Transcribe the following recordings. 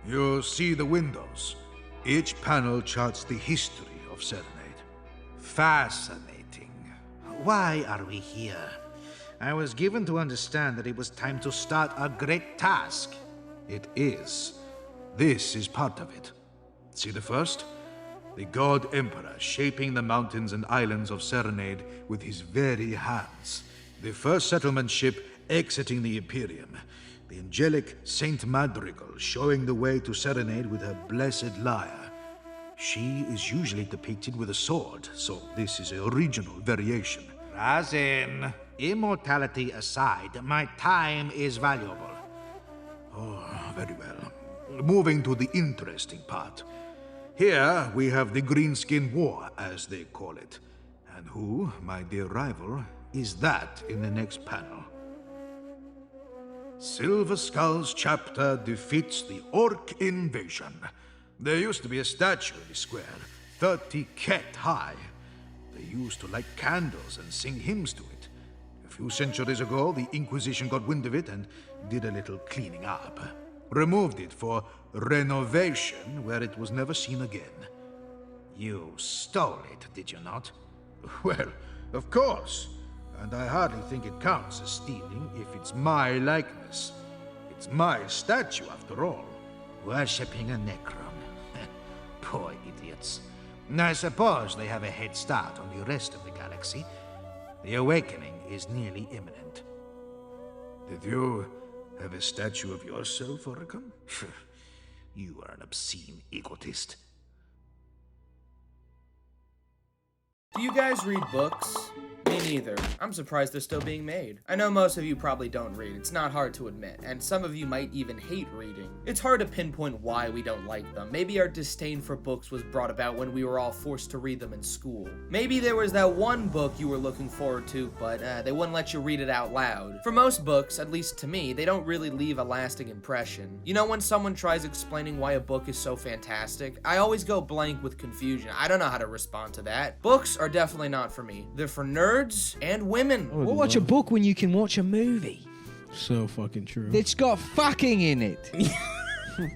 You see the windows. Each panel charts the history of Serenade. Fascinating. Why are we here? I was given to understand that it was time to start a great task. It is. This is part of it. See the first? The God Emperor shaping the mountains and islands of Serenade with his very hands. The first settlement ship exiting the Imperium. The angelic Saint Madrigal showing the way to Serenade with her blessed lyre. She is usually depicted with a sword, so this is a regional variation. Razin, immortality aside, my time is valuable. Oh, very well. Moving to the interesting part. Here we have the Greenskin War, as they call it. And who, my dear rival, is that in the next panel? Silver Skull's chapter defeats the Orc invasion. There used to be a statue in the square, 30 ket high. They used to light candles and sing hymns to it. A few centuries ago, the Inquisition got wind of it and did a little cleaning up. Removed it for renovation, where it was never seen again. You stole it, did you not? Well, of course. And I hardly think it counts as stealing if it's my likeness. It's my statue, after all. Worshipping a Necron. Poor idiots. I suppose they have a head start on the rest of the galaxy. The awakening is nearly imminent. Did you have a statue of yourself, Oricon? You are an obscene egotist. Do you guys read books? Me neither. I'm surprised they're still being made. I know most of you probably don't read, it's not hard to admit, and some of you might even hate reading. It's hard to pinpoint why we don't like them. Maybe our disdain for books was brought about when we were all forced to read them in school. Maybe there was that one book you were looking forward to, but they wouldn't let you read it out loud. For most books, at least to me, they don't really leave a lasting impression. You know when someone tries explaining why a book is so fantastic, I always go blank with confusion. I don't know how to respond to that. Books are definitely not for me. They're for nerds and women. We'll watch a book when you can watch a movie. So fucking true. It's got fucking in it.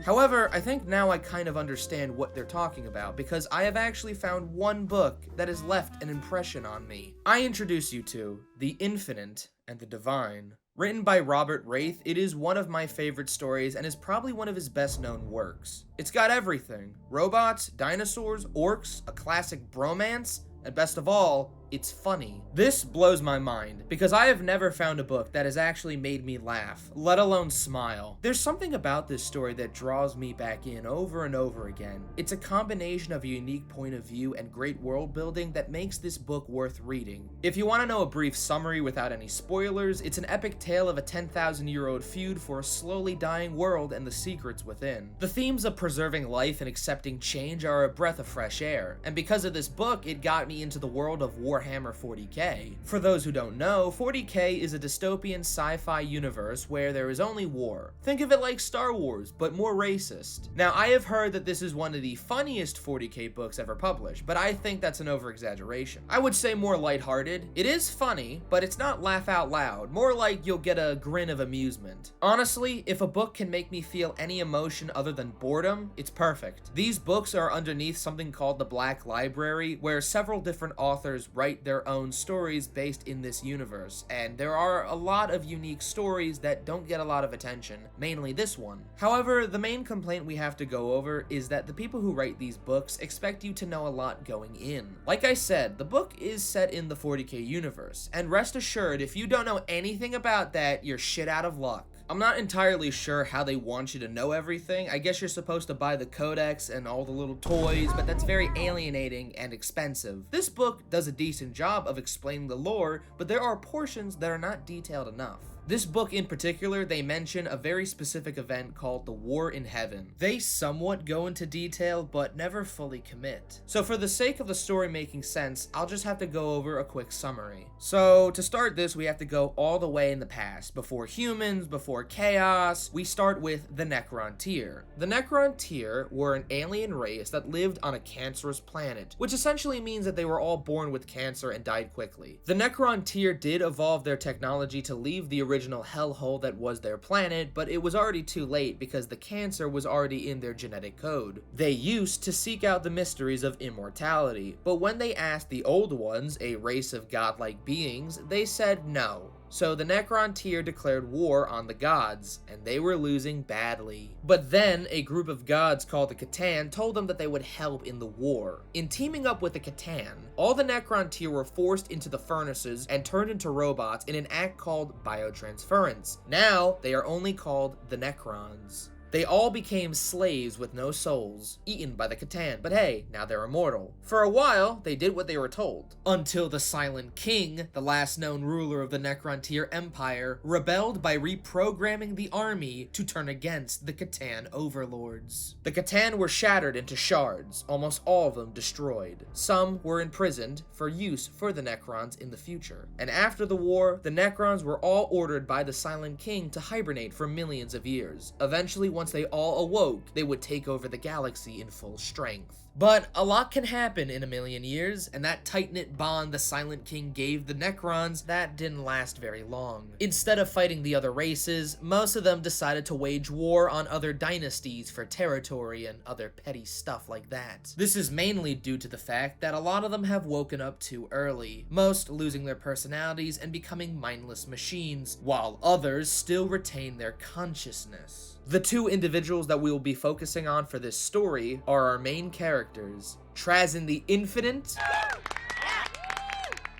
However, I think now I kind of understand what they're talking about because I have actually found one book that has left an impression on me. I introduce you to The Infinite and the Divine. Written by Robert Wraith, it is one of my favorite stories and is probably one of his best known works. It's got everything. Robots, dinosaurs, orcs, a classic bromance, and best of all, it's funny. This blows my mind, because I have never found a book that has actually made me laugh, let alone smile. There's something about this story that draws me back in over and over again. It's a combination of a unique point of view and great world building that makes this book worth reading. If you want to know a brief summary without any spoilers, it's an epic tale of a 10,000-year-old feud for a slowly dying world and the secrets within. The themes of preserving life and accepting change are a breath of fresh air, and because of this book, it got me into the world of Warhammer 40k. For those who don't know, 40k is a dystopian sci-fi universe where there is only war. Think of it like Star Wars, but more racist. Now, I have heard that this is one of the funniest 40k books ever published, but I think that's an over-exaggeration. I would say more lighthearted. It is funny, but it's not laugh out loud, more like you'll get a grin of amusement. Honestly, if a book can make me feel any emotion other than boredom, it's perfect. These books are underneath something called the Black Library, where several different authors write their own stories based in this universe, and there are a lot of unique stories that don't get a lot of attention, mainly this one. However, the main complaint we have to go over is that the people who write these books expect you to know a lot going in. Like I said, the book is set in the 40k universe, and rest assured, if you don't know anything about that, you're shit out of luck. I'm not entirely sure how they want you to know everything. I guess you're supposed to buy the codex and all the little toys, but that's very alienating and expensive. This book does a decent job of explaining the lore, but there are portions that are not detailed enough. This book in particular, they mention a very specific event called the War in Heaven. They somewhat go into detail, but never fully commit. So for the sake of the story making sense, I'll just have to go over a quick summary. So to start this, we have to go all the way in the past, before humans, before chaos. We start with the Necron-Tyr. The Necron-Tyr were an alien race that lived on a cancerous planet, which essentially means that they were all born with cancer and died quickly. The Necron-Tyr did evolve their technology to leave the original original hellhole that was their planet, but it was already too late because the cancer was already in their genetic code. They used to seek out the mysteries of immortality, but when they asked the Old Ones, a race of godlike beings, they said no. So the Necron tier declared war on the gods, and they were losing badly. But then, a group of gods called the Catan told them that they would help in the war. In teaming up with the Catan, all the Necron tier were forced into the furnaces and turned into robots in an act called biotransference. Now, they are only called the Necrons. They all became slaves with no souls, eaten by the Catan, but hey, now they're immortal. For a while, they did what they were told, until the Silent King, the last known ruler of the Necron tier empire, rebelled by reprogramming the army to turn against the Catan overlords. The Catan were shattered into shards, almost all of them destroyed. Some were imprisoned for use for the Necrons in the future. And after the war, the Necrons were all ordered by the Silent King to hibernate for millions of years. Eventually, once they all awoke, they would take over the galaxy in full strength. But a lot can happen in a million years, and that tight-knit bond the Silent King gave the Necrons, that didn't last very long. Instead of fighting the other races, most of them decided to wage war on other dynasties for territory and other petty stuff like that. This is mainly due to the fact that a lot of them have woken up too early, most losing their personalities and becoming mindless machines, while others still retain their consciousness. The two individuals that we will be focusing on for this story are our main characters, Trazen the Infinite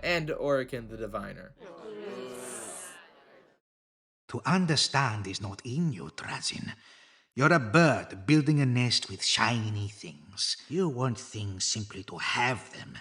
and Orican the Diviner. To understand is not in you, Trazen. You're a bird building a nest with shiny things. You want things simply to have them.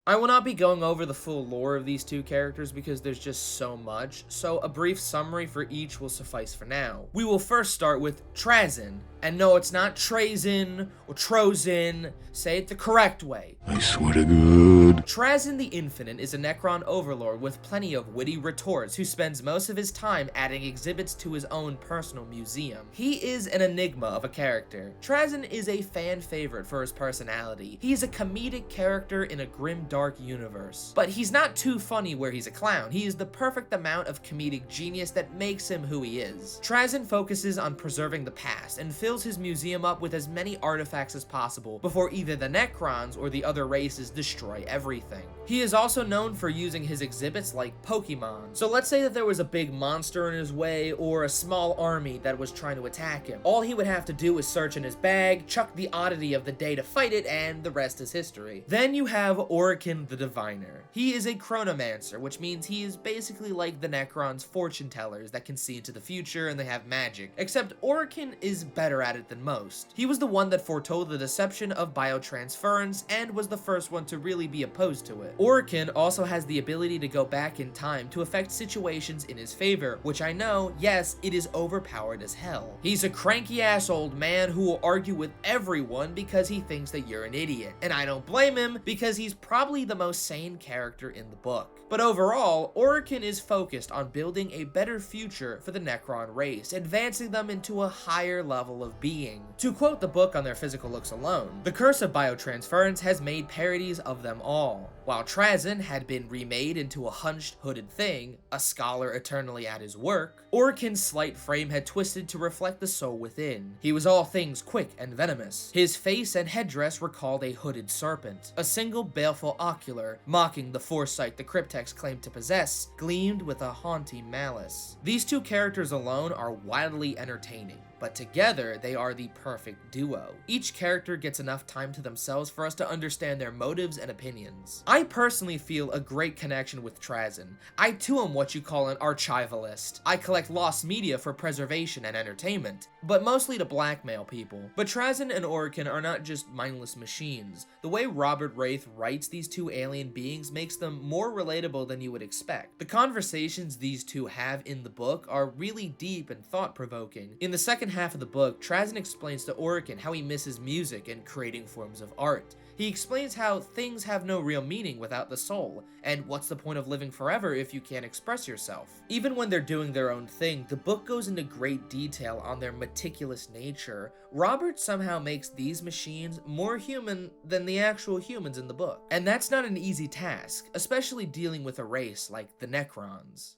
I will not be going over the full lore of these two characters because there's just so much, so a brief summary for each will suffice for now. We will first start with Trazen, and no, it's not Trazen or Trozen, say it the correct way. I swear to God. Trazen the Infinite is a Necron overlord with plenty of witty retorts who spends most of his time adding exhibits to his own personal museum. He is an enigma of a character. Trazen is a fan favorite for his personality. He's a comedic character in a grim dark universe. But he's not too funny where he's a clown. He is the perfect amount of comedic genius that makes him who he is. Trazen focuses on preserving the past and fills his museum up with as many artifacts as possible before either the Necrons or the other races destroy everything. He is also known for using his exhibits like Pokemon. So let's say that there was a big monster in his way or a small army that was trying to attack him. All he would have to do is search in his bag, chuck the oddity of the day to fight it, and the rest is history. Then you have Orican the Diviner. He is a chronomancer, which means he is basically like the Necrons' fortune tellers that can see into the future and they have magic, except Orican is better at it than most. He was the one that foretold the deception of biotransference and was the first one to really be opposed to it. Orican also has the ability to go back in time to affect situations in his favor, which I know, yes, it is overpowered as hell. He's a cranky ass old man who will argue with everyone because he thinks that you're an idiot, and I don't blame him because he's probably the most sane character in the book. But overall, Orican is focused on building a better future for the Necron race, advancing them into a higher level of being. To quote the book on their physical looks alone, the curse of biotransference has made parodies of them all. While Trazen had been remade into a hunched, hooded thing, a scholar eternally at his work, Orican's slight frame had twisted to reflect the soul within. He was all things quick and venomous. His face and headdress recalled a hooded serpent. A single baleful ocular, mocking the foresight the cryptex claimed to possess, gleamed with a haunting malice. These two characters alone are wildly entertaining, but together they are the perfect duo. Each character gets enough time to themselves for us to understand their motives and opinions. I personally feel a great connection with Trazen. I too am what you call an archivalist. I collect lost media for preservation and entertainment, but mostly to blackmail people. But Trazen and Orican are not just mindless machines. The way Robert Wraith writes these two alien beings makes them more relatable than you would expect. The conversations these two have in the book are really deep and thought-provoking. In the second half of the book, Trazen explains to Orican how he misses music and creating forms of art. He explains how things have no real meaning without the soul, and what's the point of living forever if you can't express yourself? Even when they're doing their own thing, the book goes into great detail on their meticulous nature. Robert somehow makes these machines more human than the actual humans in the book. And that's not an easy task, especially dealing with a race like the Necrons.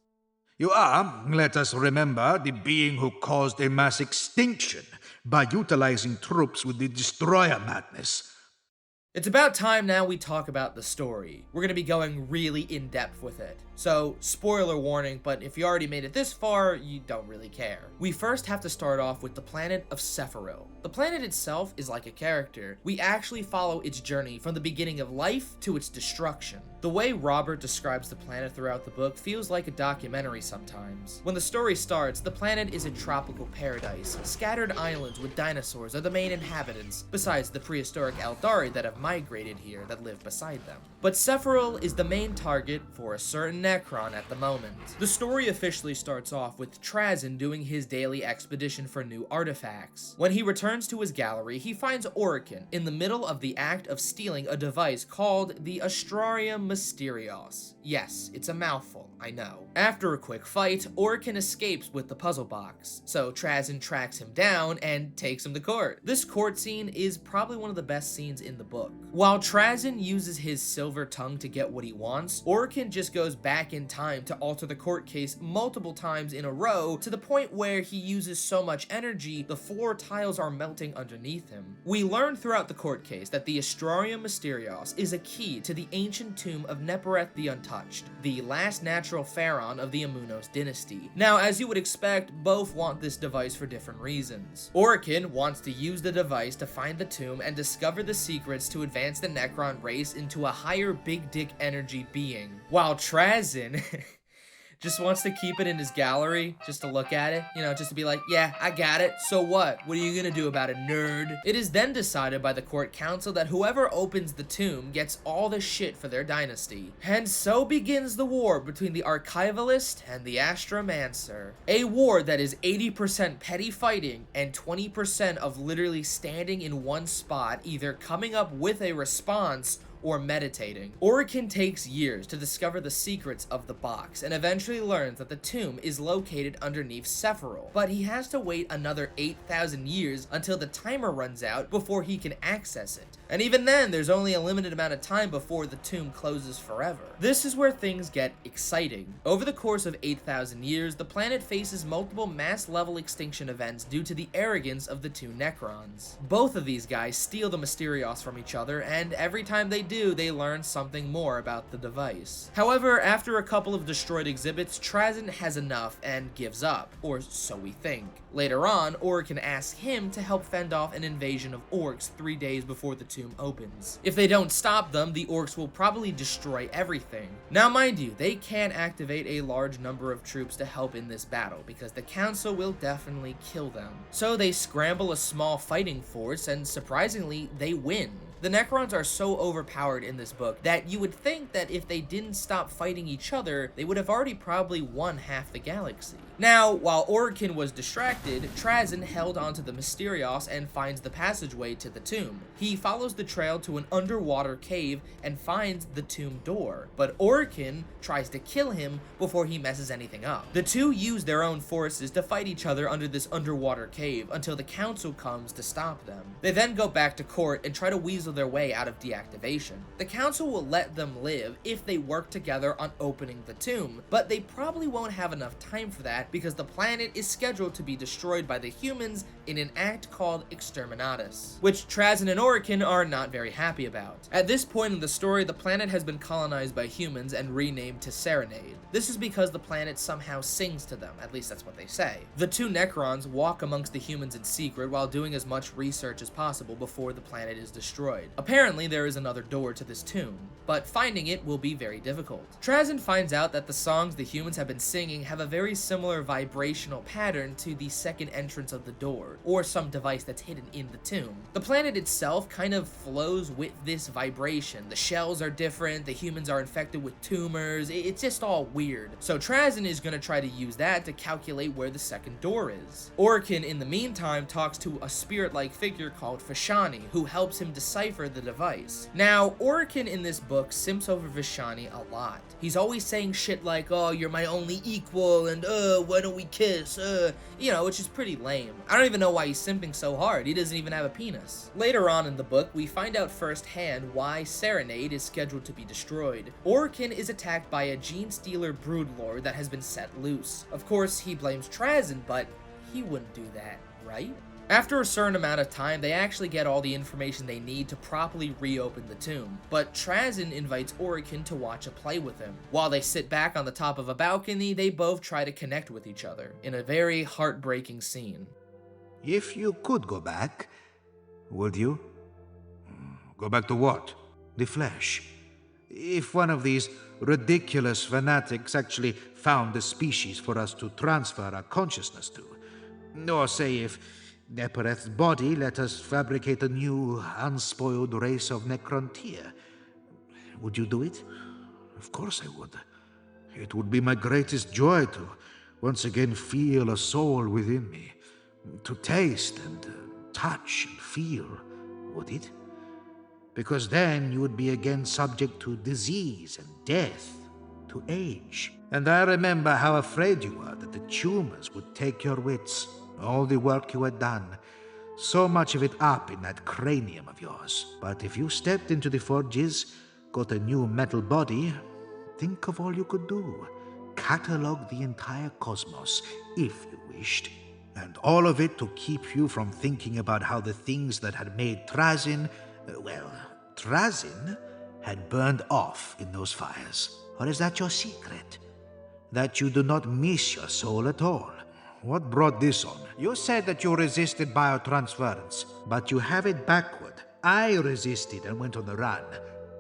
You are, let us remember, the being who caused a mass extinction by utilizing troops with the destroyer madness. It's about time now we talk about the story. We're going to be going really in-depth with it. So, spoiler warning, but if you already made it this far, you don't really care. We first have to start off with the planet of Sephiroth. The planet itself is like a character. We actually follow its journey from the beginning of life to its destruction. The way Robert describes the planet throughout the book feels like a documentary sometimes. When the story starts, the planet is a tropical paradise. Scattered islands with dinosaurs are the main inhabitants, besides the prehistoric Eldari that have migrated here that live beside them. But Sephiroth is the main target for a certain Necron at the moment. The story officially starts off with Trazen doing his daily expedition for new artifacts. When he returns to his gallery, he finds Orican in the middle of the act of stealing a device called the Astrarium Mysterios. Yes, it's a mouthful, I know. After a quick fight, Orican escapes with the puzzle box, so Trazen tracks him down and takes him to court. This court scene is probably one of the best scenes in the book. While Trazen uses his silver tongue to get what he wants, Orican just goes back in time to alter the court case multiple times in a row to the point where he uses so much energy the floor tiles are melting underneath him. We learn throughout the court case that the Astrarium Mysterios is a key to the ancient tomb of Nepereth the Untouched, the last natural pharaoh of the Amunos dynasty. Now, as you would expect, both want this device for different reasons. Orican wants to use the device to find the tomb and discover the secrets to advance the Necron race into a higher big dick energy being, while Trazen just wants to keep it in his gallery, just to look at it, just to be like, yeah, I got it, so what? What are you gonna do about it, nerd? It is then decided by the court council that whoever opens the tomb gets all the shit for their dynasty. And so begins the war between the Archivalist and the Astromancer. A war that is 80% petty fighting and 20% of literally standing in one spot, either coming up with a response or meditating. Orican takes years to discover the secrets of the box and eventually learns that the tomb is located underneath Sephiroth, but he has to wait another 8,000 years until the timer runs out before he can access it. And even then, there's only a limited amount of time before the tomb closes forever. This is where things get exciting. Over the course of 8,000 years, the planet faces multiple mass-level extinction events due to the arrogance of the two Necrons. Both of these guys steal the Mysterios from each other, and every time they do, they learn something more about the device. However, after a couple of destroyed exhibits, Trazen has enough and gives up, or so we think. Later on, Orican asks him to help fend off an invasion of orcs 3 days before the tomb opens. If they don't stop them, the orcs will probably destroy everything. Now mind you, they can activate a large number of troops to help in this battle, because the council will definitely kill them. So they scramble a small fighting force, and surprisingly, they win. The Necrons are so overpowered in this book that you would think that if they didn't stop fighting each other, they would have already probably won half the galaxy. Now, while Orican was distracted, Trazen held onto the Mysterios and finds the passageway to the tomb. He follows the trail to an underwater cave and finds the tomb door, but Orican tries to kill him before he messes anything up. The two use their own forces to fight each other under this underwater cave until the council comes to stop them. They then go back to court and try to weasel their way out of deactivation. The council will let them live if they work together on opening the tomb, but they probably won't have enough time for that because the planet is scheduled to be destroyed by the humans in an act called Exterminatus, which Trazen and Orican are not very happy about. At this point in the story, the planet has been colonized by humans and renamed to Serenade. This is because the planet somehow sings to them, at least that's what they say. The two Necrons walk amongst the humans in secret while doing as much research as possible before the planet is destroyed. Apparently, there is another door to this tomb, but finding it will be very difficult. Trazen finds out that the songs the humans have been singing have a very similar vibrational pattern to the second entrance of the door, or some device that's hidden in the tomb. The planet itself kind of flows with this vibration. The shells are different, the humans are infected with tumors, it's just all weird. So Trazen is going to try to use that to calculate where the second door is. Orican, in the meantime, talks to a spirit-like figure called Fashani, who helps him decipher decipher the device. Now, Orikin in this book simps over Vishani a lot. He's always saying shit like, oh, you're my only equal, and why don't we kiss, which is pretty lame. I don't even know why he's simping so hard. He doesn't even have a penis. Later on in the book, we find out firsthand why Serenade is scheduled to be destroyed. Orikin is attacked by a gene stealer broodlord that has been set loose. Of course, he blames Trazyn, but he wouldn't do that, right? After a certain amount of time, they actually get all the information they need to properly reopen the tomb, but Trazyn invites Orikin to watch a play with him. While they sit back on the top of a balcony, they both try to connect with each other, in a very heartbreaking scene. If you could go back, would you? Go back to what? The flesh. If one of these ridiculous fanatics actually found a species for us to transfer our consciousness to, or say if Nepereth's body let us fabricate a new, unspoiled race of Necrontyr, would you do it? Of course I would. It would be my greatest joy to once again feel a soul within me, to taste and touch and feel, would it? Because then you would be again subject to disease and death, to age. And I remember how afraid you were that the tumors would take your wits, all the work you had done, so much of it up in that cranium of yours. But if you stepped into the forges, got a new metal body, think of all you could do. Catalog the entire cosmos, if you wished. And all of it to keep you from thinking about how the things that had made Trazyn, Trazyn had burned off in those fires. Or is that your secret? That you do not miss your soul at all? What brought this on? You said that you resisted biotransference, but you have it backward. I resisted and went on the run.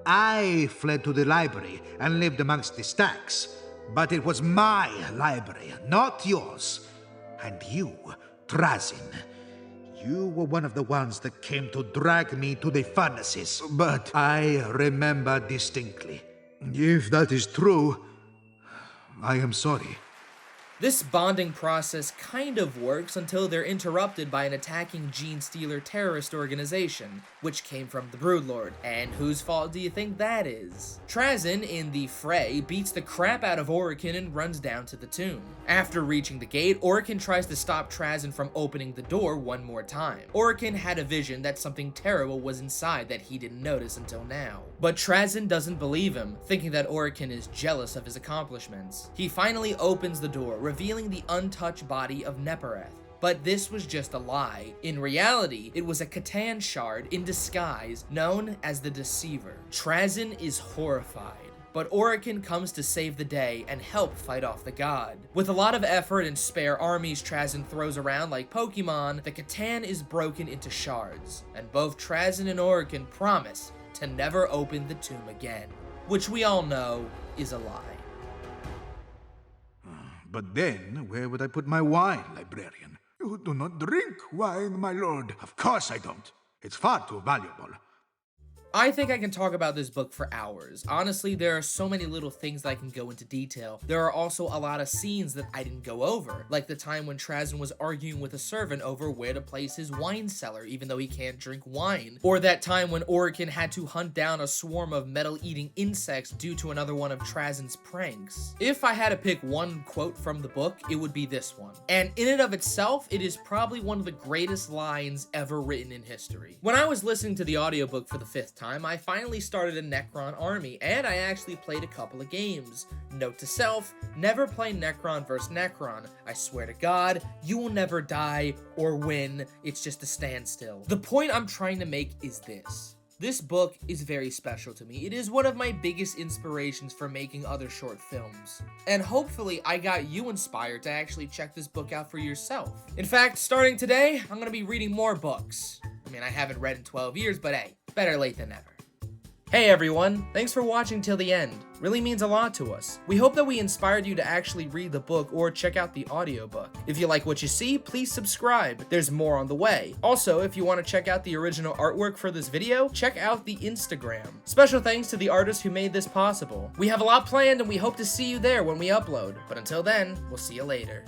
I fled to the library and lived amongst the stacks. But it was my library, not yours. And you, Trazyn, you were one of the ones that came to drag me to the furnaces. But I remember distinctly. If that is true, I am sorry. This bonding process kind of works until they're interrupted by an attacking gene stealer terrorist organization, which came from the Broodlord. And whose fault do you think that is? Trazyn, in the fray, beats the crap out of Orikin and runs down to the tomb. After reaching the gate, Orikin tries to stop Trazyn from opening the door one more time. Orikin had a vision that something terrible was inside that he didn't notice until now. But Trazyn doesn't believe him, thinking that Orikin is jealous of his accomplishments. He finally opens the door, revealing the untouched body of Nepereth. But this was just a lie. In reality, it was a Catan shard in disguise known as the Deceiver. Trazyn is horrified, but Orikin comes to save the day and help fight off the god. With a lot of effort and spare armies Trazyn throws around like Pokemon, the Catan is broken into shards, and both Trazyn and Orikin promise to never open the tomb again, which we all know is a lie. But then, where would I put my wine, librarian? You do not drink wine, my lord. Of course I don't. It's far too valuable. I think I can talk about this book for hours. Honestly, there are so many little things that I can go into detail. There are also a lot of scenes that I didn't go over, like the time when Trazyn was arguing with a servant over where to place his wine cellar, even though he can't drink wine. Or that time when Orikin had to hunt down a swarm of metal-eating insects due to another one of Trazyn's pranks. If I had to pick one quote from the book, it would be this one. And in and of itself, it is probably one of the greatest lines ever written in history. When I was listening to the audiobook for the 5th time, I finally started a Necron army, and I actually played a couple of games. Note to self, never play Necron vs. Necron. I swear to God, you will never die or win. It's just a standstill. The point I'm trying to make is this. This book is very special to me. It is one of my biggest inspirations for making other short films. And hopefully I got you inspired to actually check this book out for yourself. In fact, starting today, I'm gonna be reading more books. I mean, I haven't read in 12 years, but hey, better late than never. Hey everyone, thanks for watching till the end. Really means a lot to us. We hope that we inspired you to actually read the book or check out the audiobook. If you like what you see, please subscribe. There's more on the way. Also, if you want to check out the original artwork for this video, check out the Instagram. Special thanks to the artist who made this possible. We have a lot planned and we hope to see you there when we upload. But until then, we'll see you later.